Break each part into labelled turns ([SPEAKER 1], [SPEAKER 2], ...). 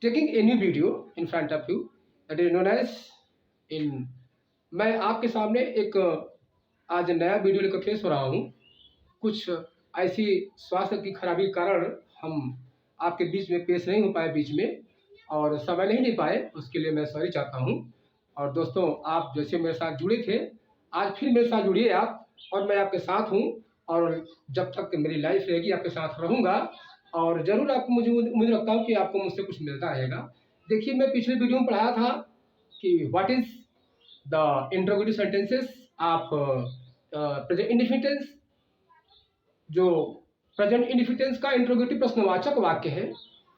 [SPEAKER 1] taking a new video in front of you that is known as in मैं आपके सामने एक आज नया वीडियो लेकर पेश हो रहा हूँ। कुछ ऐसी स्वास्थ्य की खराबी के कारण हम आपके बीच में पेश नहीं हो पाए बीच में और समय नहीं दे पाए, उसके लिए मैं सॉरी चाहता हूँ। और दोस्तों, आप जैसे मेरे साथ जुड़े थे, आज फिर मेरे साथ जुड़िए आप, और मैं आपके साथ हूँ और जब तक मेरी लाइफ रहेगी आपके साथ रहूँगा और ज़रूर आपको मुझे उम्मीद रखता हूँ कि आपको मुझसे कुछ मिलता रहेगा। देखिए, मैं पिछले वीडियो में पढ़ाया था कि what is the interrogative sentences of present indefinite. जो प्रेजेंट इंडेफिनिट का इंट्रोगेटिव प्रश्नवाचक वाक्य है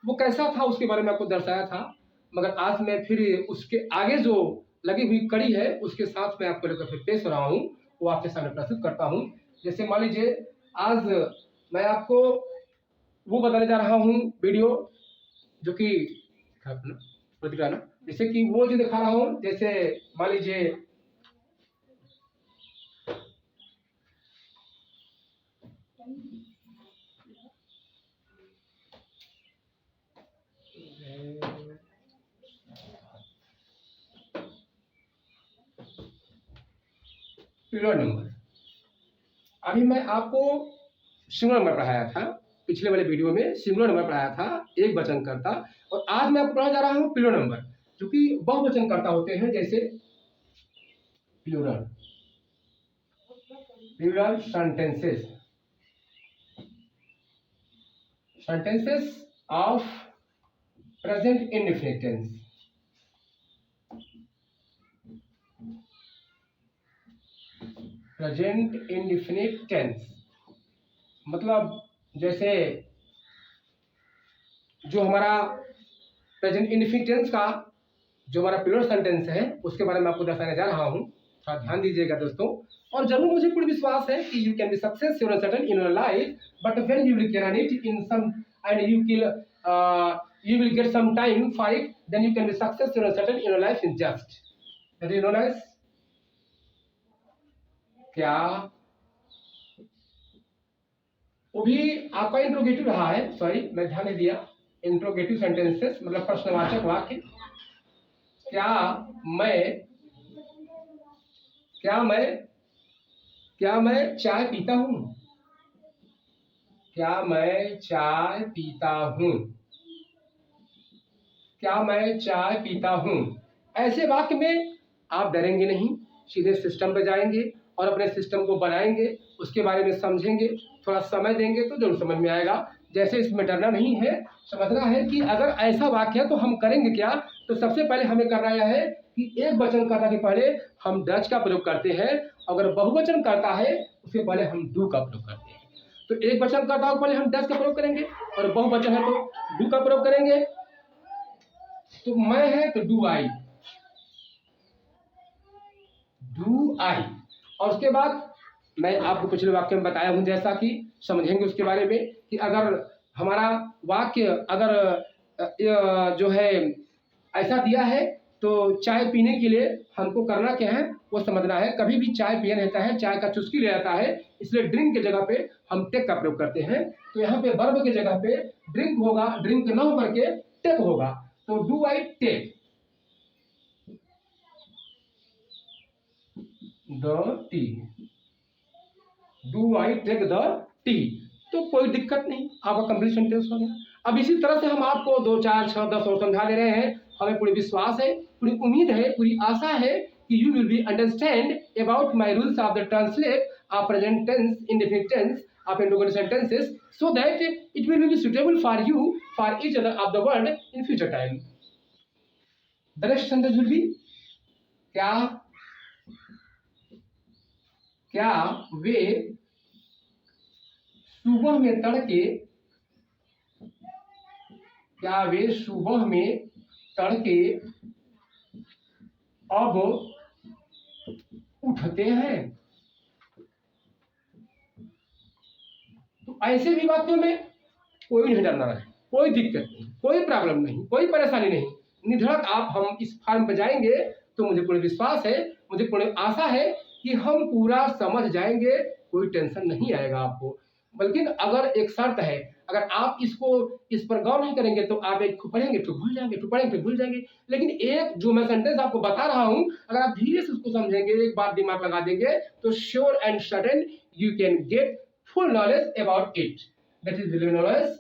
[SPEAKER 1] वो कैसा था, उसके बारे में आपको दर्शाया था। मगर आज मैं फिर उसके आगे जो लगी हुई कड़ी है उसके साथ मैं आपको लेकर फिर पेश हो रहा हूँ, वो आपके सामने प्रस्तुत करता हूँ। जैसे मान लीजिए, आज मैं आपको वो बताने जा रहा हूँ वीडियो जो कि प्रतिक्रिया, जैसे कि वो जो दिखा रहा हूँ, जैसे मान लीजिए प्लूरल नंबर। अभी मैं आपको सिंगुलर नंबर पढ़ाया था, पिछले वाले वीडियो में सिंगुलर नंबर पढ़ाया था, एक वचन करता। और आज मैं आपको पढ़ाने जा रहा हूँ प्लूरल नंबर, जो कि बहुवचन करता होते हैं, जैसे plural plural sentences sentences of present indefinite tense. Present indefinite tense मतलब जैसे जो हमारा प्रेजेंट इंडेफिनिट टेंस का जो हमारा प्लूरल सेंटेंस है उसके बारे में आपको दर्शाने जा रहा हूँ। थोड़ा ध्यान दीजिएगा दोस्तों, और जरूर मुझे पूर्ण विश्वास है कि you can be successful certain in your life, but when you will can it in some and you will get some time for it, then you can be successful and certain in your life in just that is known as क्या। वो भी आपका interrogative रहा है, sorry मैं ध्यान नहीं दिया। इंट्रोगेटिव सेंटेंसेस मतलब प्रश्नवाचक वाक्य। क्या मैं चाय पीता हूँ? क्या मैं चाय पीता हूँ? क्या मैं चाय पीता हूँ? ऐसे वाक्य में आप डरेंगे नहीं, सीधे सिस्टम पे जाएंगे और अपने सिस्टम को बनाएंगे, उसके बारे में समझेंगे, थोड़ा समय देंगे तो जरूर समझ में आएगा। जैसे इसमें डरना नहीं है, समझना है कि अगर ऐसा वाक्य है तो हम करेंगे क्या। तो सबसे पहले हमें करना यह है कि एक वचन कर्ता के पहले हम डच का प्रयोग करते हैं, अगर बहुवचन करता है उसके पहले हम डू का प्रयोग करते हैं। तो एक वचन कर्ता के पहले हम डच का प्रयोग करेंगे और बहुवचन है तो डू का प्रयोग करेंगे। तो मैं है तो डू आई, और उसके बाद मैं आपको पिछले वाक्य में बताया हूं, जैसा कि समझेंगे उसके बारे में कि अगर हमारा वाक्य अगर जो है ऐसा दिया है तो चाय पीने के लिए हमको करना क्या है वो समझना है। कभी भी चाय पिया रहता है, चाय का चुस्की ले जाता है, इसलिए ड्रिंक की जगह पे हम टेक का प्रयोग करते हैं। तो यहाँ पे वर्ब की जगह पे ड्रिंक होगा, ड्रिंक न होकर के टेक होगा। तो do I take the tea, do I take the tea. तो कोई दिक्कत नहीं, आपका कंप्लीट सेंटेंस हो गया। अब इसी तरह से हम आपको 2, 4, 6, 10 और समझा दे रहे हैं। हमें पूरी विश्वास है, पूरी उम्मीद है, पूरी आशा है कि you will be understand about my rules of the translate of present tense, indefinite tense of interrogative sentences, so that it will be suitable for you for each other of the word in future time. The next sentence will be क्या वे सुबह में तड़के, क्या वे सुबह में तड़के अब उठते हैं? तो ऐसे भी वाक्यों में कोई नहीं डरना है, कोई दिक्कत नहीं, कोई प्रॉब्लम नहीं, कोई परेशानी नहीं। निधड़क आप हम इस फॉर्म पर जाएंगे तो मुझे पूर्ण विश्वास है, मुझे पूर्ण आशा है कि हम पूरा समझ जाएंगे, कोई टेंशन नहीं आएगा आपको। बल्कि अगर एक शर्त है, अगर आप इस पर गौर नहीं करेंगे तो आप एक पढ़ेंगे तो भूल जाएंगे, तो पढ़ेंगे तो भूल जाएंगे। लेकिन एक जो मैं सेंटेंस आपको बता रहा हूं, अगर आप धीरे से उसको समझेंगे, एक बार दिमाग लगा देंगे, तो sure and certain you can get full knowledge about it. That is real knowledge.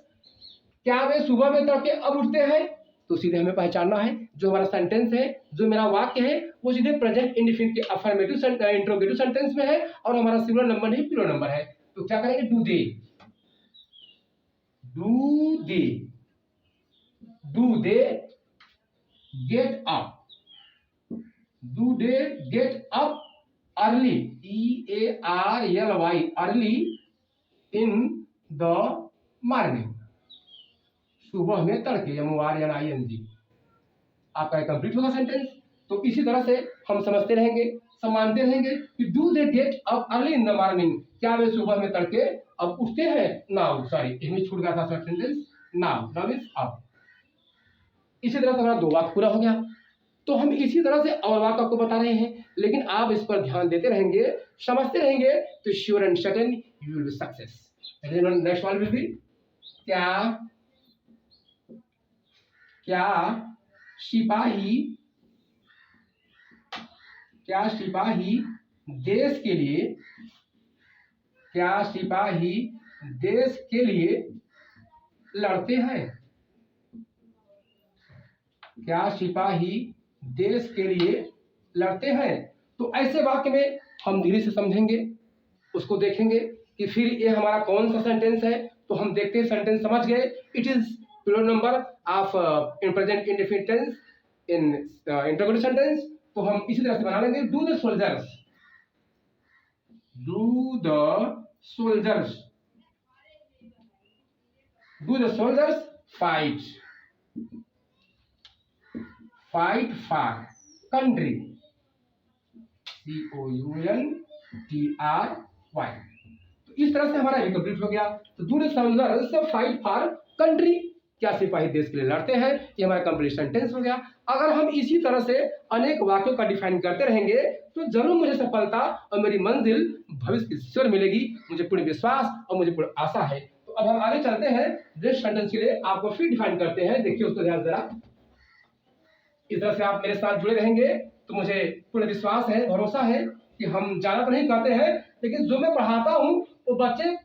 [SPEAKER 1] क्या वे सुबह में तड़के अब उठते हैं? तो सीधे हमें पहचानना है जो हमारा सेंटेंस है, जो मेरा वाक्य है, वो सीधे प्रेजेंट इंडेफिनिट के अफर्मेटिव इंट्रोगेटिव सेंटेंस में है और हमारा सिंगुलर नंबर नहीं प्लूरल नंबर है। तो क्या करेंगे? Do they, do they get up, do they get up early, EARLY, early in the morning, सुबह में तड़के, MORNING। आपका कंप्लीट होगा सेंटेंस। तो इसी तरह से हम समझते रहेंगे, मानते रहेंगे कि do they get up early in the morning, क्या वे सुबह में तड़के अब उठते हैं? नाउ, सॉरी इसमें छूट गया था सेंटेंस, नाउ इज अब। इसी तरह से हमारा 2 वाक्य पूरा हो गया। तो हम इसी तरह से और वाक्य आपको बता रहे हैं, लेकिन आप इस पर ध्यान देते रहेंगे, समझते रहेंगे, तो sure and certain you will B success. Next one will be क्या सिपाही देश के लिए, लड़ते हैं? क्या सिपाही देश के लिए लड़ते हैं? तो ऐसे वाक्य में हम धीरे से समझेंगे, उसको देखेंगे कि फिर ये हमारा कौन सा सेंटेंस है। तो हम देखते हैं, सेंटेंस समझ गए, it is plural number of in present indefinite tense in interrogative sentence. तो हम इसी तरह से बना लेंगे, do the soldiers fight for country, COUNTRY। तो इस तरह से हमारा ये कंप्लीट हो गया। तो do the soldiers fight for country, क्या सिपाही देश के लिए लड़ते हैं, ये हमारा कंप्लीट सेंटेंस हो गया। अगर हम इसी तरह से अनेक वाक्यों का डिफाइन करते रहेंगे तो जरूर मुझे सफलता और मेरी मंजिल भविष्य की शीघ्र मिलेगी, मुझे पूर्ण विश्वास और मुझे पूर्ण आशा है। तो अब हम आगे चलते हैं, नेक्स्ट सेंटेंस के लिए आपको फिर डिफाइन करते हैं। देखिए उसको ध्यान जरा, इस तरह से आप मेरे साथ जुड़े रहेंगे तो मुझे पूर्ण विश्वास है, भरोसा है कि हम ज्यादा तो नहीं कहते हैं, लेकिन जो मैं पढ़ाता हूँ वो बच्चे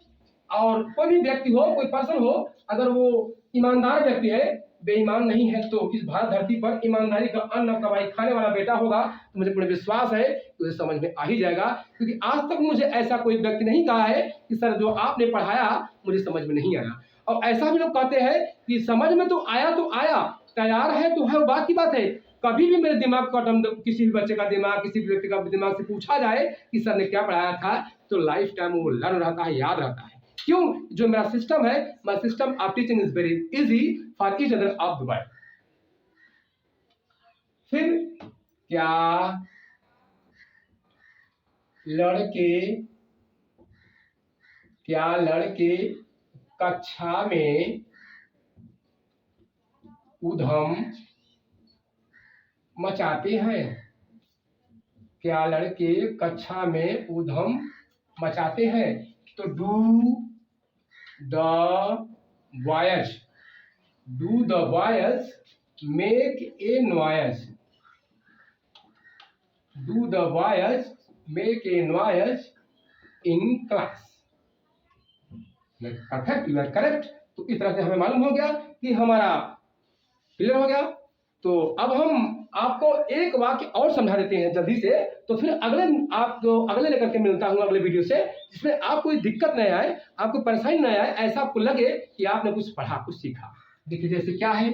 [SPEAKER 1] और कोई भी व्यक्ति हो, कोई पर्सन हो, अगर वो ईमानदार व्यक्ति है, बेईमान नहीं है, तो इस भारत धरती पर ईमानदारी का अन्न कमाई खाने वाला बेटा होगा, तो मुझे पूर्ण विश्वास है कि उसे समझ में आ ही जाएगा। क्योंकि आज तक मुझे ऐसा कोई व्यक्ति नहीं कहा है कि सर जो आपने पढ़ाया मुझे समझ में नहीं आया। और ऐसा भी लोग कहते हैं कि समझ में तो आया, तैयार है तो है, बात की बात है। कभी भी मेरे दिमाग का किसी भी बच्चे का दिमाग, किसी भी व्यक्ति का दिमाग से पूछा जाए कि सर ने क्या पढ़ाया था, तो लाइफ टाइम वो लर्न रहता है, याद रहता है। क्यों? जो मेरा सिस्टम है, my system of teaching is very easy for each other of the world. फिर क्या लड़के कक्षा में उधम मचाते हैं? क्या लड़के कक्षा में उधम मचाते हैं? तो do the boys make a noise, do the boys make a noise in class. Perfect, you are correct. तो इस तरह से हमें मालूम हो गया कि हमारा क्लियर हो गया। तो अब हम आपको एक वाक्य और समझा देते हैं जल्दी से, तो फिर अगले लेकर के मिलता हूं अगले वीडियो से, जिसमें आपको कोई दिक्कत नहीं आए, आपको परेशानी नहीं आए, ऐसा आपको लगे कि आपने कुछ पढ़ा, कुछ सीखा। देखिए जैसे क्या है,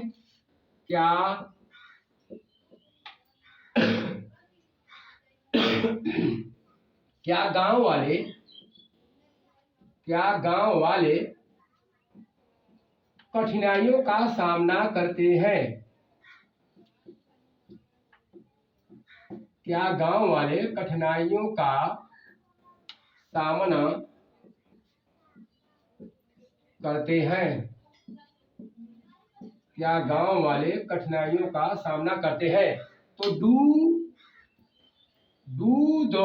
[SPEAKER 1] क्या गांव वाले कठिनाइयों का सामना करते हैं? क्या गांव वाले कठिनाइयों का सामना करते हैं? क्या गांव वाले कठिनाइयों का सामना करते हैं? तो do the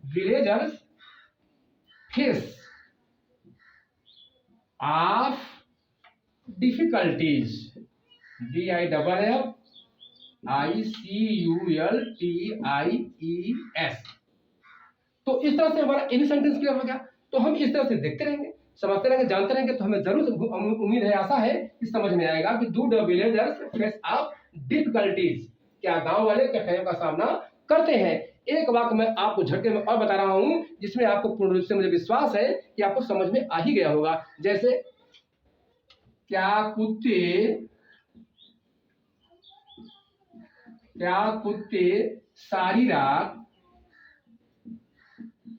[SPEAKER 1] villagers face of difficulties, DIFFICULTIES। तो इस तरह से हमारा इन सेंटेंस क्लियर हो गया। तो हम इस तरह से देखते रहेंगे, समझते रहेंगे, जानते रहेंगे, तो हमें जरूर उम्मीद है, आशा है कि समझ में आएगा कि do the villagers face of difficulties, क्या गांव वाले कठिनाइयों का सामना करते हैं। एक वाक्य मैं आपको झटके में और बता रहा हूं जिसमें आपको पूर्ण रूप से मुझे विश्वास है कि आपको समझ में आ ही गया होगा। जैसे क्या कुत्ते सारी रात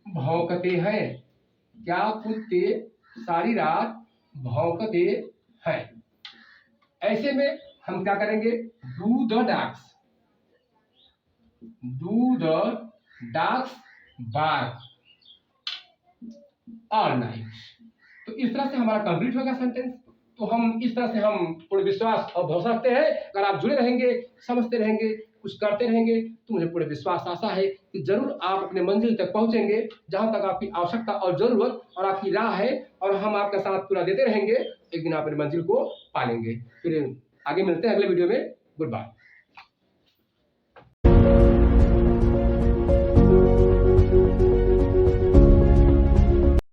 [SPEAKER 1] भौंकते हैं? क्या कुत्ते सारी रात भौंकते हैं? ऐसे में हम क्या करेंगे, do the dogs bark all night. तो इस तरह से हमारा कंप्लीट होगा सेंटेंस। तो हम इस तरह से हम पूरे विश्वास और भरोसा रखते हैं, अगर आप जुड़े रहेंगे, समझते रहेंगे, कुछ करते रहेंगे, तो मुझे पूरे विश्वास आशा है कि जरूर आप अपने मंजिल तक पहुंचेंगे, जहां तक आपकी आवश्यकता और जरूरत और आपकी राह है, और हम आपका साथ पूरा देते रहेंगे। एक दिन आप अपनी मंजिल को पालेंगे। फिर आगे मिलते हैं अगले वीडियो में। Good bye.